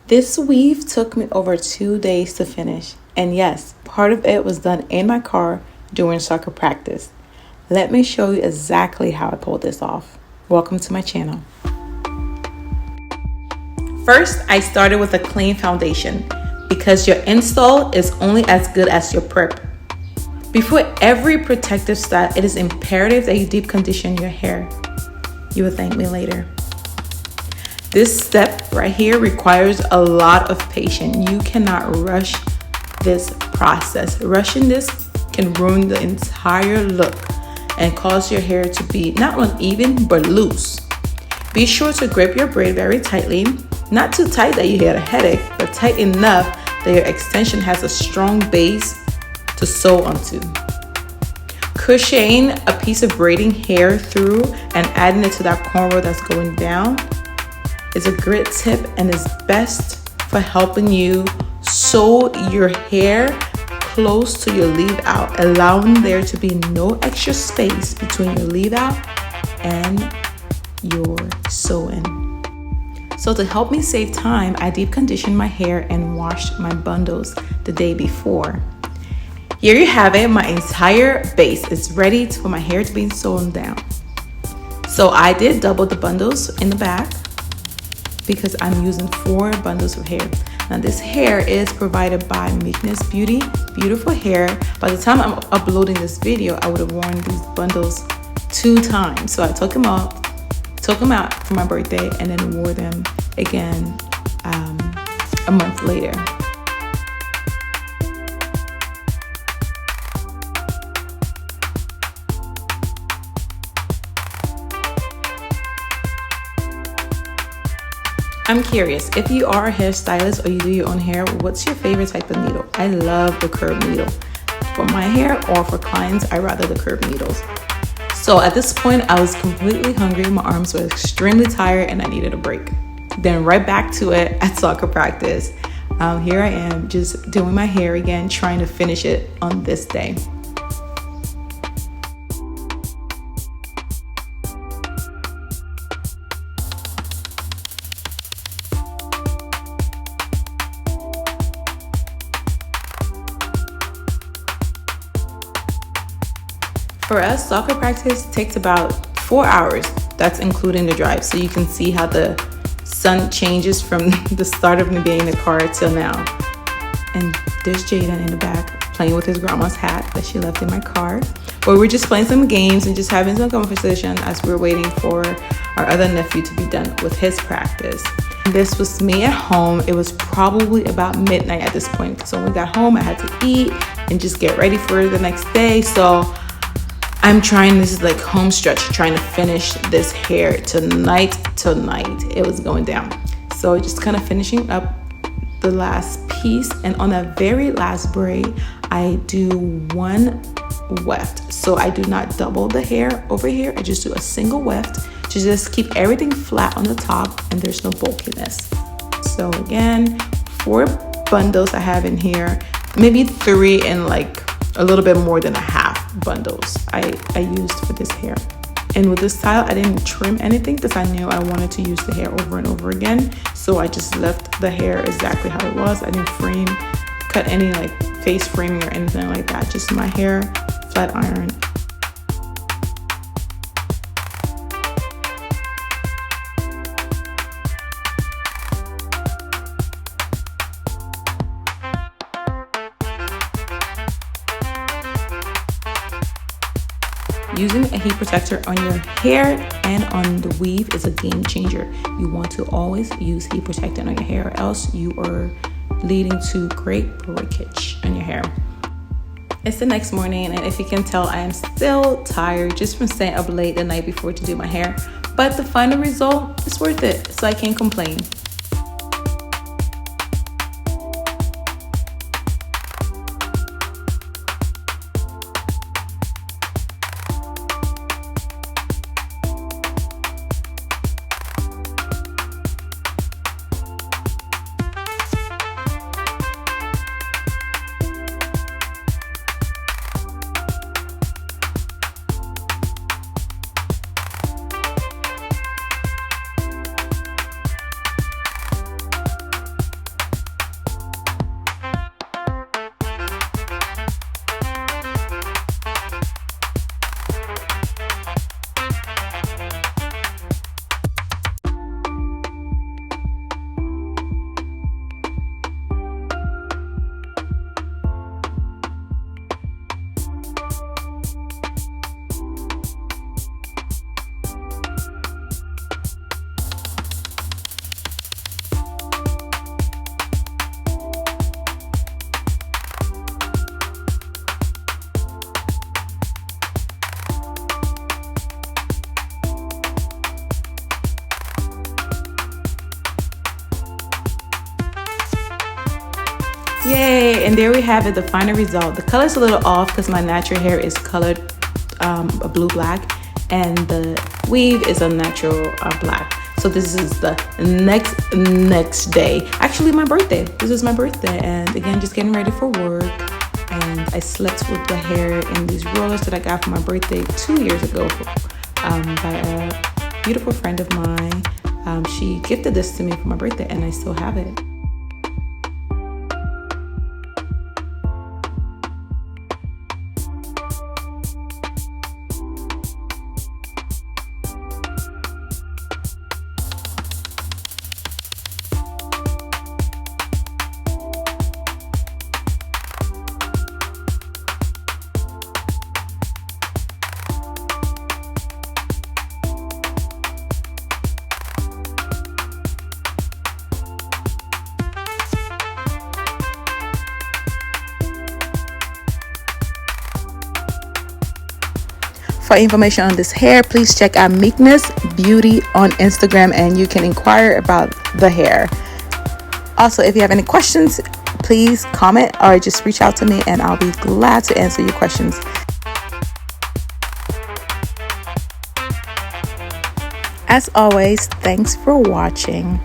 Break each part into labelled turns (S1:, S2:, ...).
S1: This weave took me over 2 days to finish, and yes, part of it was done in my car during soccer practice. Let me show you exactly how I pulled this off. Welcome to my channel. First, I started with a clean foundation because your install is only as good as your prep. Before every protective style, it is imperative that you deep condition your hair. You will thank me later. This step right here requires a lot of patience. You cannot rush this process. Rushing this can ruin the entire look and cause your hair to be not uneven but loose. Be sure to grip your braid very tightly, not too tight that you get a headache, but tight enough that your extension has a strong base to sew onto. Crocheting a piece of braiding hair through and adding it to that cornrow that's going down is a great tip and is best for helping you sew your hair close to your leave out, allowing there to be no extra space between your leave out and your sewing. So to help me save time, I deep conditioned my hair and washed my bundles the day before. Here you have it, my entire base is ready for my hair to be sewn down. So I did double the bundles in the back because I'm using 4 bundles of hair. Now this hair is provided by Meekness Beauty, beautiful hair. By the time I'm uploading this video, I would have worn these bundles 2 times. So I took them out for my birthday and then wore them again a month later. I'm curious, if you are a hairstylist or you do your own hair, what's your favorite type of needle? I love the curved needle. For my hair or for clients, I rather the curved needles. So at this point, I was completely hungry. My arms were extremely tired and I needed a break. Then right back to it at soccer practice. Here I am just doing my hair again, trying to finish it on this day. For us, soccer practice takes about 4 hours. That's including the drive. So you can see how the sun changes from the start of me being in the car till now. And there's Jaden in the back playing with his grandma's hat that she left in my car. But we're just playing some games and just having some conversation as we're waiting for our other nephew to be done with his practice. This was me at home. It was probably about midnight at this point. So when we got home, I had to eat and just get ready for the next day. So I'm trying, this is like home stretch, trying to finish this hair tonight. It was going down. So just kind of finishing up the last piece. And on that very last braid, I do 1 weft. So I do not double the hair over here. I just do a single weft to just keep everything flat on the top and there's no bulkiness. So again, 4 bundles I have in here, maybe 3 and like a little bit more than a half bundles I used for this hair. And with this style, I didn't trim anything because I knew I wanted to use the hair over and over again. So I just left the hair exactly how it was. I didn't cut any like face framing or anything like that. Just my hair, flat iron. Using a heat protector on your hair and on the weave is a game changer. You want to always use heat protectant on your hair, or else you are leading to great breakage on your hair. It's the next morning, and if you can tell, I am still tired just from staying up late the night before to do my hair. But the final result is worth it, so I can't complain. Yay! And there we have it, the final result. The color's a little off because my natural hair is colored a blue black, and the weave is a natural black. So this is the next day. Actually, my birthday. This is my birthday, and again, just getting ready for work. And I slept with the hair in these rollers that I got for my birthday 2 years ago by a beautiful friend of mine. She gifted this to me for my birthday, and I still have it. For information on this hair, please check out Meekness Beauty on Instagram, and you can inquire about the hair. Also, if you have any questions, please comment or just reach out to me, and I'll be glad to answer your questions. As always, thanks for watching.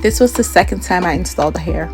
S1: This was the second time I installed the hair.